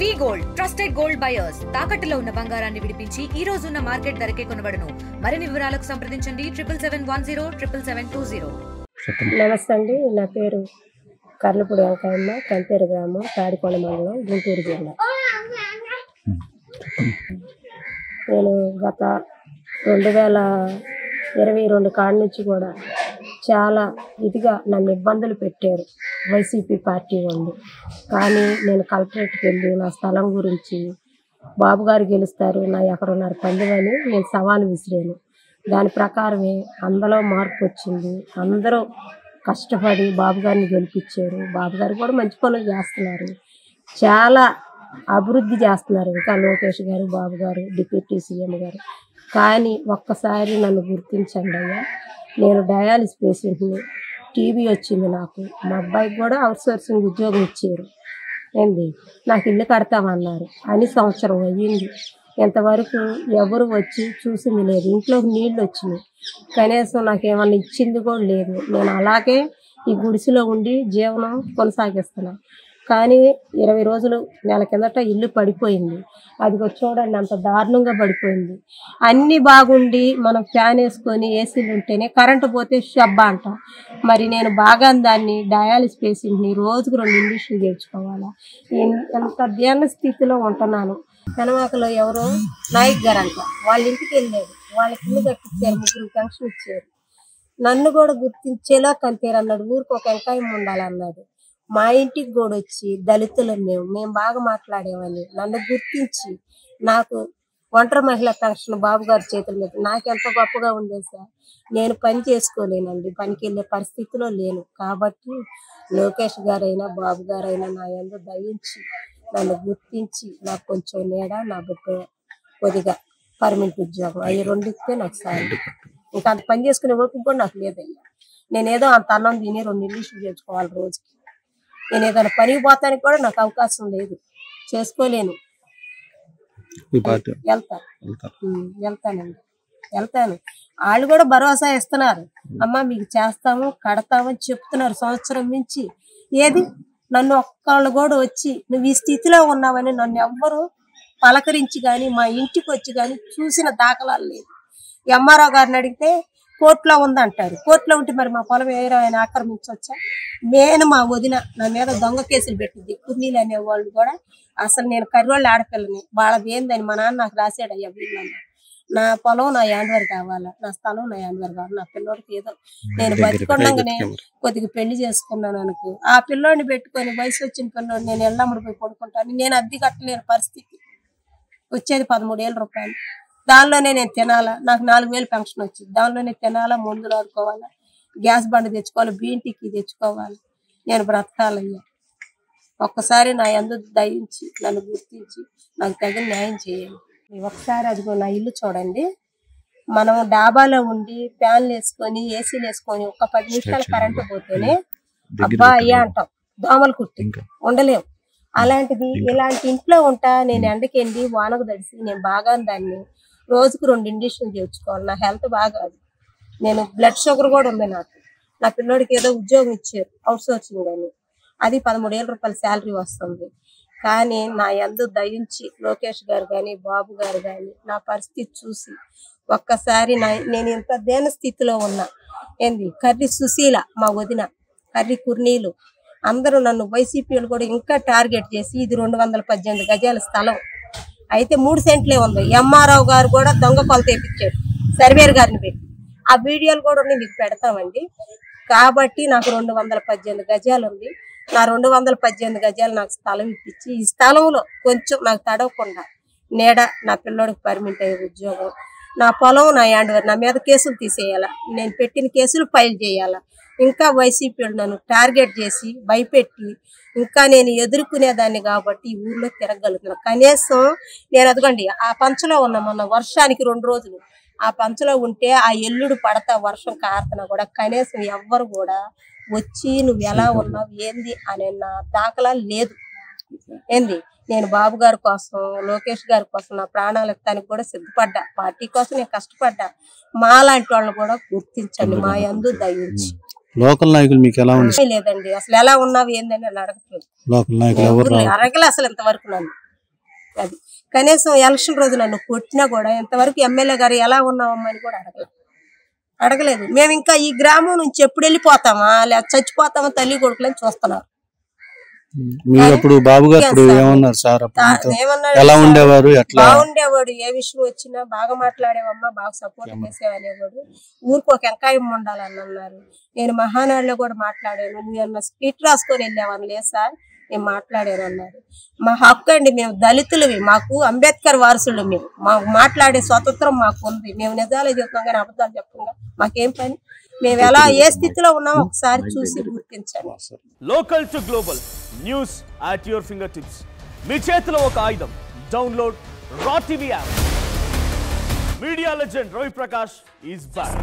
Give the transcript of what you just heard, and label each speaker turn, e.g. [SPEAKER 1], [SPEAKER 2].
[SPEAKER 1] వి gold trusted gold buyers తాకట్టులో ఉన్న బంగారాన్ని విడిపించి ఈ రోజు ఉన్న మార్కెట్ ధరకే కొనబడును. మరిన్ని వివరాలకు సంప్రదించండి 77707720.
[SPEAKER 2] నమస్తే అండి, నా పేరు కర్లపూడి వెంకయ్యమ్మ, కంతేరు గ్రామం, తాడికొండ మండలం, గుంటూరు జిల్లా. నేను గత 2022 కాడ నుంచి కూడా చాలా ఇదిగా నన్ను ఇబ్బందులు పెట్టారు వైసీపీ పార్టీ వాళ్ళు. కానీ నేను కలెక్టరేట్కి వెళ్ళి నా స్థలం గురించి బాబు గారు గెలుస్తారు, నా ఎకరున్నర పందెమని నేను సవాలు విసిరాను. దాని ప్రకారమే అందులో మార్పు వచ్చింది. అందరూ కష్టపడి బాబు గారిని గెలిపించారు. బాబు గారు కూడా మంచి పనులు చేస్తున్నారు, చాలా అభివృద్ధి చేస్తున్నారు. ఇంకా లోకేష్ గారు, బాబు గారు, డిప్యూటీ సీఎం గారు. కానీ ఒక్కసారి నన్ను గుర్తించండి అయ్యా, నేను డయాలిసిస్ పేషెంట్ని. టీబీ వచ్చింది నాకు. మా అబ్బాయికి కూడా అవుట్సోర్సింగ్ ఉద్యోగం ఇచ్చారు. నాకు ఇల్లు కడతామన్నారు అని సంవత్సరం అయ్యింది. ఇంతవరకు ఎవరు వచ్చి చూసింది లేదు. ఇంట్లోకి నీళ్ళు వచ్చినాయి, కనీసం నాకేమన్నా ఇచ్చింది కూడా లేదు. నేను అలాగే ఈ గుడిసెలో ఉండి జీవనం కొనసాగిస్తున్నాను. కానీ 20 రోజులు నెల కిందట ఇల్లు పడిపోయింది. అది చూడండి అంత దారుణంగా పడిపోయింది. అన్నీ బాగుండి మనం ఫ్యాన్ వేసుకొని ఏసీలు ఉంటేనే కరెంటు పోతే షబ్బా అంటాం. మరి నేను బాగా దాన్ని డయాలిసిస్ పేషెంట్ని, రోజుకు 2 ఇంజక్షన్లు చేర్చుకోవాలా. ఎంత దీన స్థితిలో ఉంటున్నాను. పెనమాకలో ఎవరో నాయక్ గారు అంట, వాళ్ళ ఇంటికి వెళ్ళాడు. వాళ్ళకి ఇల్లు కట్టించారు, 3 పెన్షన్ ఇచ్చారు. నన్ను కూడా గుర్తించేలా కంతేరు అన్నాడు. ఊరికి ఒక వెంకాయం ఉండాలన్నాడు. మా ఇంటికి కూడా వచ్చి దళితులం మేము బాగా మాట్లాడేమని నన్ను గుర్తించి నాకు ఒంటరి మహిళా పెన్షన్ బాబు గారి చేతుల మీద నాకెంత గొప్పగా ఉండేది సార్. నేను పని చేసుకోలేనండి, పనికి వెళ్ళే పరిస్థితిలో లేను. కాబట్టి లోకేష్ గారైనా బాబు గారైనా నా యందు దయించి నన్ను గుర్తించి నాకు కొంచెం నీడ, నా బిడ్డ కొద్దిగా పర్మనెంట్ ఉద్యోగం అవి 2 ఇస్తే నాకు సార్. ఇంకా అంత పని చేసుకునే ఓపిక కూడా నాకు లేదయ్యా. నేనేదో అంత అన్నం తిని 2 ఇంజక్షన్లు చేసుకోవాలి రోజుకి. నేను ఏదైనా పనికి పోతానికి కూడా నాకు అవకాశం లేదు, చేసుకోలేను. వెళ్తాను. వాళ్ళు కూడా భరోసా ఇస్తున్నారు, అమ్మ మీకు చేస్తాము, కడతామని చెప్తున్నారు సంవత్సరం నుంచి. ఏది నన్ను ఒక్కళ్ళు కూడా వచ్చి నువ్వు ఈ స్థితిలో ఉన్నావని నన్ను ఎవ్వరు పలకరించి కానీ మా ఇంటికి వచ్చి కానీ చూసిన దాఖలాలు లేదు. ఎంఆర్ఓ గారిని అడిగితే కోర్టులో ఉందంటారు. కోర్టులో ఉంటే మరి మా పొలం వేరే ఆయన ఆక్రమించవచ్చా? నేను మా వదిన నా మీద దొంగ కేసులు పెట్టింది. కుర్నీలు అనేవాళ్ళు కూడా అసలు నేను కర్రోళ్ళు ఆడపిల్లని, వాళ్ళది ఏందని మా నాన్న నాకు రాశాడు. అయ్యా వీళ్ళని నా పొలం నా యాండ్వర్ కావాలా, నా స్థలం నా యాండ్వర్ కావాలి. నా పిల్లోడికి ఏదో నేను బతికొండగానే కొద్దిగా పెళ్లి చేసుకున్నాను అనుకో, ఆ పిల్లోడిని పెట్టుకొని వయసు వచ్చిన పిల్లోడు నేను ఎల్లమ్మడి పోయి పడుకుంటాను. నేను అద్దె కట్టలేని పరిస్థితి. వచ్చేది 13,000 రూపాయలు. దానిలోనే నేను తినాలా, నాకు 4,000 పెన్షన్ వచ్చింది. దానిలోనే తినాలా, మందులు ఆడుకోవాలా, గ్యాస్ బండి తెచ్చుకోవాలి, బియ్యంటికి తెచ్చుకోవాలి. నేను బ్రతకాలయ్యా. ఒక్కసారి నా యందు దయించి నన్ను గుర్తించి నాకు తగిన న్యాయం చేయండి. ఒకసారి అదిగో నా ఇల్లు చూడండి. మనం డాబాలో ఉండి ఫ్యాన్లు వేసుకొని ఏసీలు వేసుకొని ఒక 10 నిమిషాలు కరెంటు పోతేనే అబ్బా అయ్యా అంటాం, దోమలు కుట్టి ఉండలేం. అలాంటిది ఇలాంటి ఇంట్లో ఉంటా నేను ఎండకెళ్ళి వానకు తడిసి నేను బాగా దాన్ని రోజుకు 2 ఇంజక్షన్లు చేర్చుకోవాలి. నా హెల్త్ బాగాదు. నేను బ్లడ్ షుగర్ కూడా ఉంది నాకు. నా పిల్లోడికి ఏదో ఉద్యోగం ఇచ్చారు అవుట్సోర్సింగ్ అని, అది 13,000 రూపాయల శాలరీ వస్తుంది. కానీ నా యందు దయించి లోకేష్ గారు కానీ బాబు గారు కానీ నా పరిస్థితి చూసి ఒక్కసారి నేను ఇంత దేన స్థితిలో ఉన్నా. కర్రీ సుశీల మా వదిన, కర్రీ కుర్నీలు అందరూ నన్ను వైసీపీలు కూడా ఇంకా టార్గెట్ చేసి ఇది 218 గజాల స్థలం అయితే 3 సెంట్లే ఉంది. ఎంఆర్ఓ గారు కూడా దొంగ కొలత వేయించాడు సర్వేర్ గారిని పెట్టి. ఆ వీడియోలు కూడా మీకు పెడతామండి. కాబట్టి నాకు 218 గజాలు ఉంది. నా 218 గజాలు నాకు స్థలం ఇప్పించి ఈ స్థలంలో కొంచెం నాకు తడవకుండా నీడ, నా పిల్లోడికి పర్మనెంట్ అయ్యే ఉద్యోగం, నా పొలం నా యాండ్వర్, నా మీద కేసులు తీసేయాలా, నేను పెట్టిన కేసులు ఫైల్ చేయాలా. ఇంకా వైసీపీలు నన్ను టార్గెట్ చేసి భయపెట్టి ఇంకా నేను ఎదుర్కొనేదాన్ని కాబట్టి ఈ ఊర్లో తిరగలుగుతున్నాను. కనీసం నేను అదిగోండి ఆ పంచలో ఉన్నా, మొన్న వర్షానికి 2 రోజులు ఆ పంచలో ఉంటే ఆ ఎల్లుడు పడతా వర్షం కారుతున్నా కూడా కనీసం ఎవ్వరు కూడా వచ్చి నువ్వు ఎలా ఉన్నావు ఏంది అనే నా దాఖలా లేదు. నేను బాబు గారి కోసం, లోకేష్ గారి కోసం నా ప్రాణాలు ఎత్తానికి కూడా సిద్ధపడ్డా. పార్టీ కోసం నేను కష్టపడ్డా. మా లాంటి వాళ్ళని కూడా గుర్తించండి, మా యందు దయించి.
[SPEAKER 3] లోకల్ నాయకులు మీకు ఎలా ఉంది?
[SPEAKER 2] లేదండి, అసలు ఎలా ఉన్నావు ఏందని అడగట్లేదు.
[SPEAKER 3] లోకల్ నాయకులు ఎవరు
[SPEAKER 2] అరగలే అసలు ఇంతవరకు నన్ను. అది కనీసం ఎలక్షన్ రోజు నన్ను కొట్టినా కూడా ఇంతవరకు ఎమ్మెల్యే గారు ఎలా ఉన్నామమ్మా అని కూడా అడగలేదు. మేము ఇంకా ఈ గ్రామం నుంచి ఎప్పుడు వెళ్ళిపోతామా లేదా చచ్చిపోతామా తల్లి కొడుకులని చూస్తున్నారు.
[SPEAKER 3] మీరు అప్పుడు బాబు గారు ఇప్పుడు ఏమన్నారు సార్? ఎలా ఉండేవారు? ఎట్లా
[SPEAKER 2] బాగుండేవాడు. ఏ విషయం వచ్చినా బాగా మాట్లాడేవమ్మా, బాగా సపోర్ట్ చేసేవాళ్ళేవాడు. ఊరికి ఒక ఎంకాయం ఉండాలని అన్నారు. నేను మహానాడులో కూడా మాట్లాడాను. నువ్వు స్పీట్ రాసుకొని వెళ్ళావని లేదు సార్, నేను మాట్లాడాను అన్నారు. మా హక్కు అండి, మేము దళితులవి, మాకు అంబేద్కర్ వారసులు, మేము మాకు మాట్లాడే స్వతంత్రం మాకు ఉంది. మేము నిజాలు చెప్తాం కానీ అబద్ధాలు చెప్పంగా మాకేం పని? మేము ఎలా ఏ స్థితిలో ఉన్నామో ఒకసారి చూసి గుర్తించండి.
[SPEAKER 4] Local to global news at your fingertips. మీ చేతిలో ఒక ఆయుధం. డౌన్లోడ్ రా TV app. Media legend Ravi Prakash is back.